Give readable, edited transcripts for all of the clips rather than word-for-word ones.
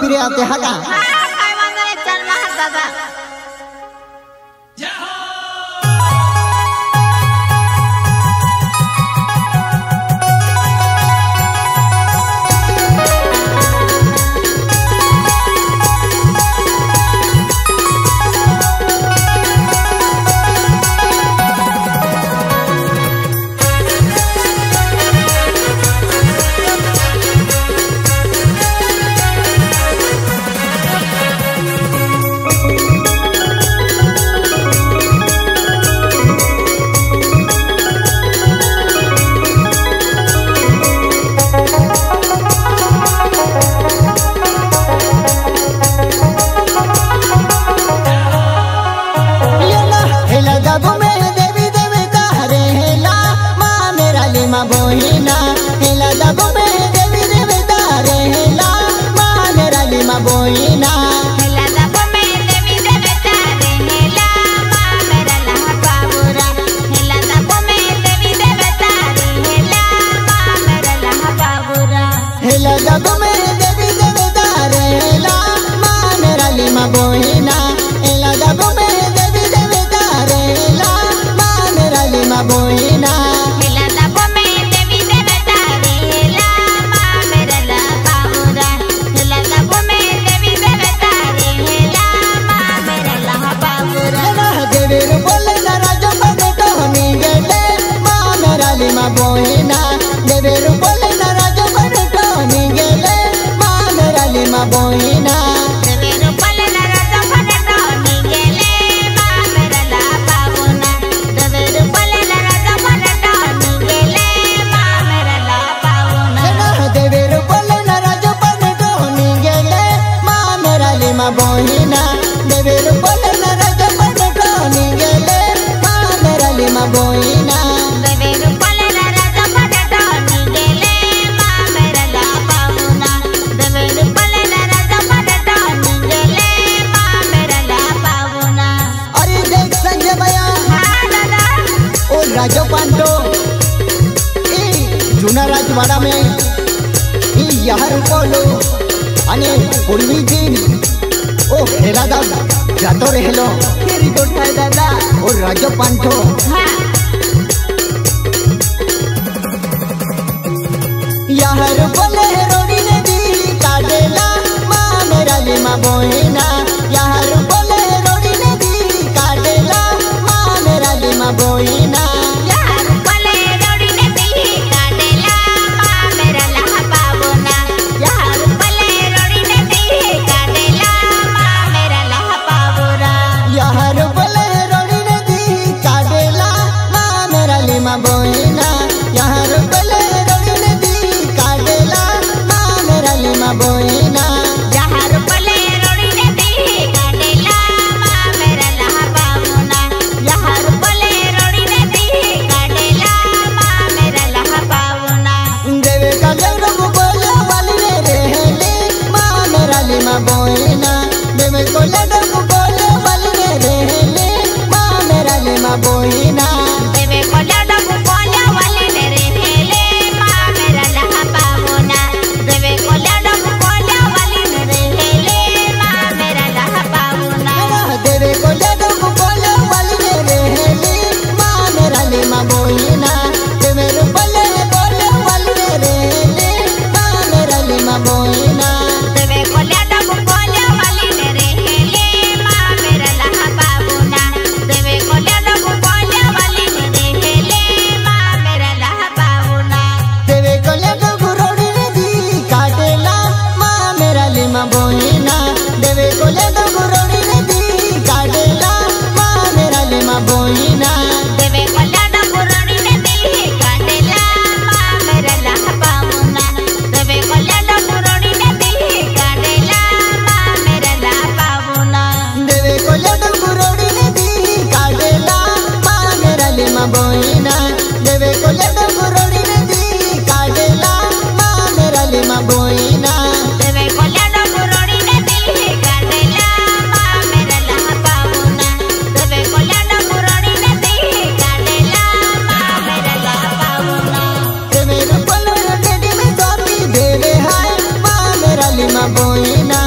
पिरे आते हाका काय वांदरे चल महार दादा बोहिना हेला दबो में देवी देवता रहेला मानेरा लिमा बोहिना हेला दबो में देवी देवता रहेला मानेरा लहा बाबूरा हेला दबो में देवी देवता रहेला मानेरा लहा बाबूरा हेला दबो में देवी देवता रहेला मानेरा लिमा बोहिना हेला दबो में देवी देवता रहेला मानेरा लिमा बोहिना बोहिना देवेरु बोले ना राजो बनतो नी गेले मानेरा लिमा बोहिना देवेरु बोले ना राजो बनतो नी गेले मानेरा ला बाबूना देवेरु बोले ना राजो बनतो नी गेले मानेरा ला बाबूना देवेरु बोले ना राजो बनतो नी गेले मानेरा लिमा बोहिना देवेरु बोले ना राजो बनतो नी गेले मानेरा लिमा बोहिना राजो पांडो जुना राजवाड़ा में यार बोलो अने पूर्वी दिन ओ हेला दादा जातो रहलो तेरी गोठाय दादा ओ राजो पांडो यार बोले रोडी ने दी काटेला मानेरा लिमा बोहिना यार बोले रोडी ने दी काटेला मानेरा लिमा बोहिना बोहिना यार बोले रोडी ने दी काटेला मानेरा लिमा बोहिना यार बोले रोडी ने दी काटेला मानेरा लहा बाबूना यार बोले रोडी ने दी काटेला मानेरा लहा बाबूना देवे का जगरु बोले वाली ने रहेले मानेरा लिमा बोहिना देवे को लडु बोले वाली ने रहेले मानेरा लिमा बोहिना देवे को बोहिना देवेरु बोले बोले वाली ने रहेले मानेरा लिमा बोहिना देवे कोल्या डबु कोल्या वाली ने रहेले मानेरा लहा बाबूना देवे कोल्या डबु कोल्या वाली ने रहेले मानेरा लहा बाबूना देवे कोल्या डबु रोडी ने दी काटेला मानेरा लिमा बोहिना देवे कोल्या डबु रोडी ने दी काटेला मानेरा लिमा बोहिना देवे कोल्या बोहिना देवे को लडु रोडी ने दी काटेला मानेरा लिमा बोहिना देवे को लडु रोडी ने दी काटेला मानेरा लहा बाबूना देवे को लडु रोडी ने दी काटेला मानेरा लहा बाबूना देवे को लडु में सोती देवे हाय मानेरा लिमा बोहिना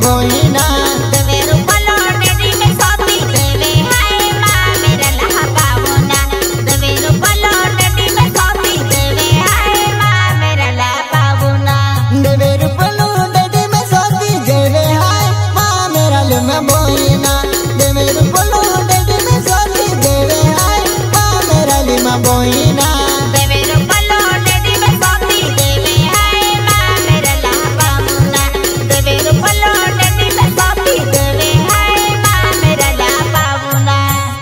बोइना देवे रूपलो डेडी में सोती देवे हाय माँ मेरा लहा पावना देवे रूपलो डेडी में सोती देवे हाय माँ मेरा लहा पावना देवे रूपलो डेडी में सोती देवे हाय माँ मेरा लहा बोइना देवे रूपलो डेडी में सोती देवे हाय माँ मेरा लहा बोइना देवे रूपलो डेडी में सोती देवे हाय माँ मेरा लहा पावना देवे रूपलो डेडी में सोती देवे हाय माँ मेरा लहा पावना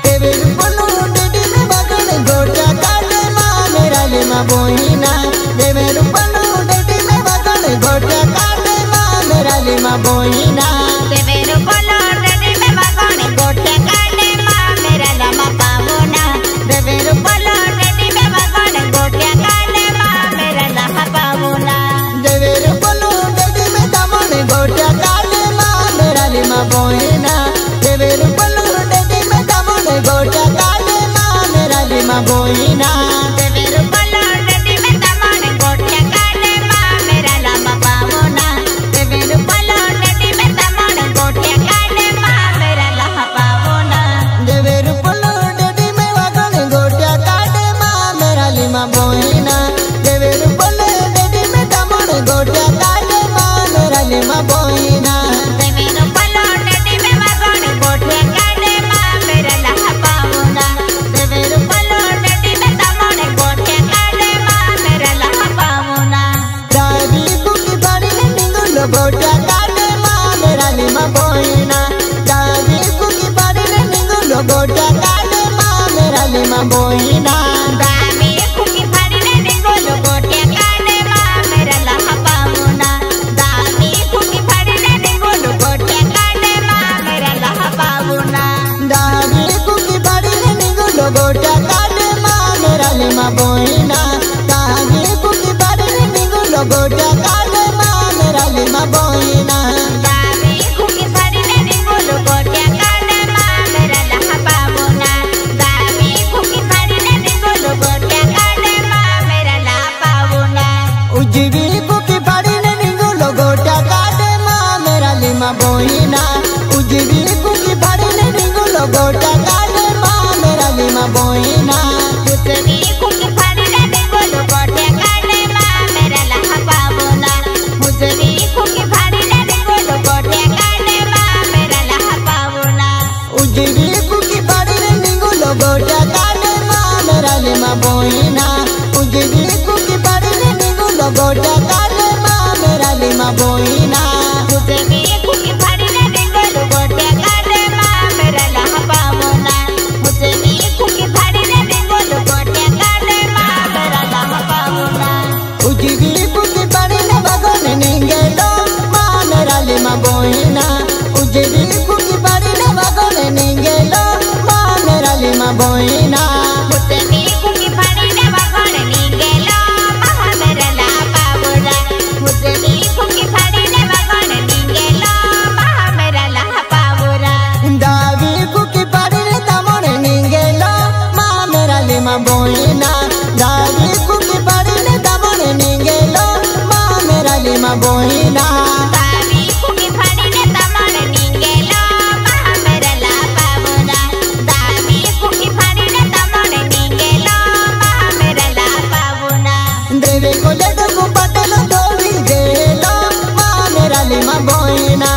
देवे रूपलो डेडी में बगन गोटा काटे माँ मेरा लहा बोइना देवे रूपलो डेडी में बगन गोटा काटे माँ मेरा लहा बोइना देवे रूपलो डेडी में बगन गोटा काटे माँ मेरा लहा पावना देवे रूपलो डेडी में बगन गोटा काटे माँ मेरा लहा पावना देवे रूपलो डेडी में दमन गोटा काटे माँ मेरा लहा बोइना देवे रूपलो डेडी में दमन गोटा काटे माँ मेरा लहा बोइना देवे रूपलो डेडी में दमन गोटा काटे माँ मेरा लहा पावना देवे रूपलो डेडी में दमन गोटा काटे माँ मेरा लहा पावना देवे रूपलो डेडी में वगन गोटा काटे माँ मेरा लहा बोइना देवे रूपलो डेडी में दमन गोटा काटे माँ मेरा लहा बोइना देवे रूपलो डेडी में वगन गोटा काटे माँ मेरा लहा पावना देवे रूपलो डेडी में दमन गोटा काटे माँ मेरा लहा पावना दादी कुकी बाड़ी ने निंगुलो गोटा काटे माँ मेरा लहा बोइना दादी कुकी बाड़ी ने निंगुलो गोटा काटे माँ मेरा लहा बोइना दामी कुकी फाड़ी ने निगोलो गोटा काटे माँ मेरा लहा पावना दामी कुकी फाड़ी ने निगोलो गोटा काटे माँ मेरा लहा पावना दादी कुकी बाड़ी ने निंगुलो गोटा काटे माँ मेरा लहा बोइना दादी कुकी बाड़ी ने निंगुलो गोटा काटे माँ मेरा लहा बोइना दामी कुकी फाड़ी ने निगोलो गोटा काटे माँ मेरा लहा पावना दामी कुकी फाड़ी ने निगोलो गोटा काटे माँ मेरा लहा पावना उजवी कुकी बाड़ी ने निंगुलो गोटा काटे माँ मेरा लहा बोइना उजवी कुकी बाड़ी ने निंगुलो गोटा काटे माँ मेरा लहा बोइना उजवी कुकी फाड़ी ने निगोलो गोटा काटे माँ मेरा लहा पावना उजवी कुकी फाड़ी ने निगोलो गोटा काटे माँ मेरा लहा पावना उजवी कुकी बाड़ी ने निंगुलो गोटा काटे माँ मेरा लहा बोइना उजवी कुकी बाड़ी ने निंगुलो गोटा काटे माँ मेरा लहा बोइना उजवी कुकी फाड़ी ने निगोलो गोटा काटे माँ मेरा लहा पावना उजवी कुकी फाड़ी ने निगोलो गोटा काटे माँ मेरा लहा पावना उजवी कुकी बाड़ी ने बगन निंगेलो माँ मेरा लहा बोइना उजवी कुकी बाड़ी ने बगन निंगेलो माँ मेरा लहा बोइना उजवी कुकी फाड़ी ने बगन निगेलो माँ मेरा लहा पावना उजवी कुकी फाड़ी ने बगन निगेलो माँ मेरा लहा पावना दावी कुकी बाड़ी ने दमन निंगेलो माँ मेरा लहा बोइना दावी कुकी बाड़ी ने दमन निंगेलो माँ मेरा लहा बोइना दावी कुकी फाड़ी ने दमन निगेलो माँ मेरा लहा पावना दावी कुकी फाड़ी ने दमन निगेलो माँ मेरा लहा पावना देवे को लेडो को पटलो धोवी देलो माँ मेरा लहा बोइना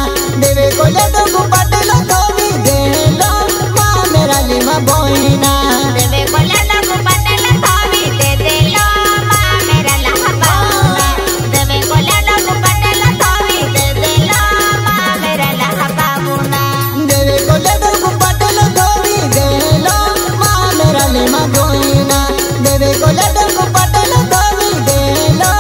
देवे को लेडो को पटलो धोवी देलो माँ मेरा लहा बोइना देवे को लेडो को पटलो धोवी दे देलो माँ मेरा लहा पावना देवे को लेडो को पटलो धोवी दे देलो माँ मेरा लहा पावना देवे को लेडो को पटलो धोवी देलो माँ मेरा लहा बोइना देवे को लेडो को पटलो धोवी देलो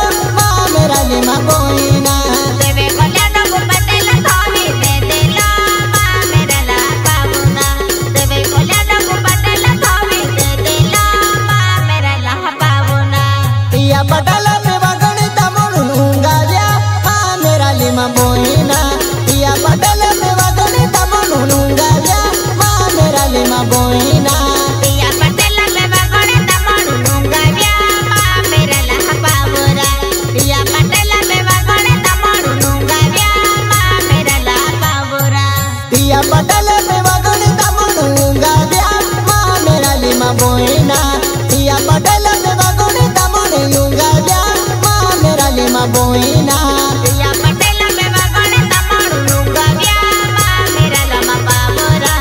बोइना या पटल में बगोने तमोने युगा जा माँ मेरा लिमा बोइना या पटल में बगोने तमोने युगा जा माँ मेरा लमा बाबूरा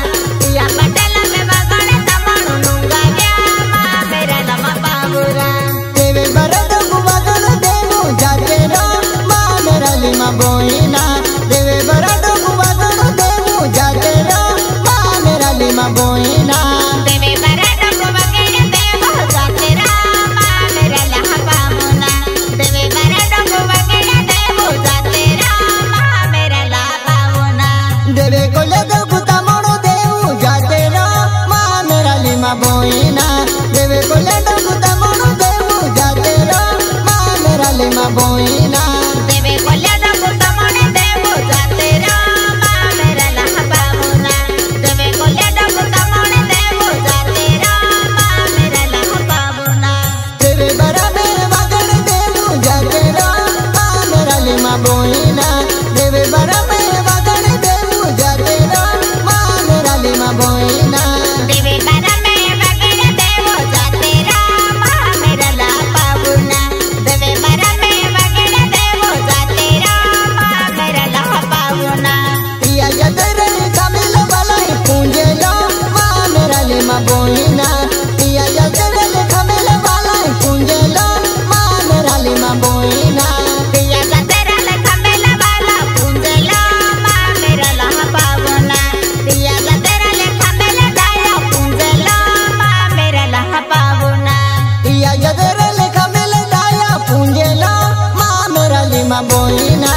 या पटल में बगोने तमोने युगा जा माँ मेरा लमा बाबूरा देवे बरद गुबगन देवो जाते रो माँ मेरा लिमा बोइना देवे बरद गुबगन देवो जाते रो माँ मेरा लिमा बोइना देवे बरद गुबगन देवो जाते रो माँ मेरा लहा बाबूना देवे बरद गुबगन देवो जाते रो माँ मेरा लहा बाबूना देवे को ले दो कुता मोड़ो देवो जाते रो माँ मेरा लिमा बोइना देवे को ले दो कुता मोड़ो देवो जाते रो माँ मेरा लिमा बोइना देवे को ले दो कुता मोड़ो देवो जाते रो माँ मेरा लहा बाबूना देवे को ले दो कुता मोड़ो देवो जाते रो माँ मेरा लहा बाबूना देवे बरा मेरे मगन देवो जाते रो माँ मेरा लिमा बोइना देवे बरा मेरे मगन देवो जाते रो माँ मेरा लिमा बोइना देवे बरा मेरे मगन देवो जाते रो माँ मेरा लहा बाबूना देवे बरा मेरे मगन देवो जाते रो माँ मेरा लहा बाबूना या जतरे कमिल वाला पूंजे लो माँ मेरा लिमा बोइना या जतरे कमिल वाला पूंजे लो माँ मेरा लिमा बोइना या जतरे कमिल वाला पूंजे लो माँ मेरा लहा बाबूना या जतरे कमिल दाया पूंजे लो माँ मेरा लहा बाबूना या जतरे कमिल दाया पूंजे लो माँ मेरा लिमा बोइना